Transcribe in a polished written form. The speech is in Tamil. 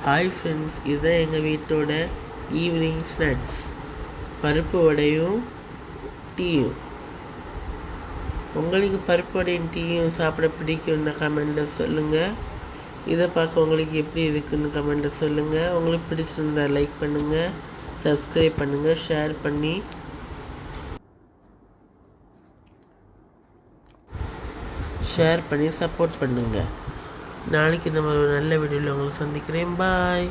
ஹாய் ஃப்ரெண்ட்ஸ், இதுதான் எங்கள் வீட்டோட ஈவினிங் ஸ்நாக்ஸ். பருப்பு வடையும் டீயும். உங்களுக்கு பருப்பு வடையும் டீயும் சாப்பிட பிடிக்கும்னா கமெண்ட்டில் சொல்லுங்கள். இதை பார்க்க உங்களுக்கு எப்படி இருக்குன்னு கமெண்ட்டில் சொல்லுங்கள். உங்களுக்கு பிடிச்சிருந்தா லைக் பண்ணுங்கள், சப்ஸ்கிரைப் பண்ணுங்கள், ஷேர் பண்ணி சப்போர்ட் பண்ணுங்கள். நாளைக்கு நம்ம ஒரு நல்ல வீடியோவில் உங்களை சந்திக்கிறேன். பாய்.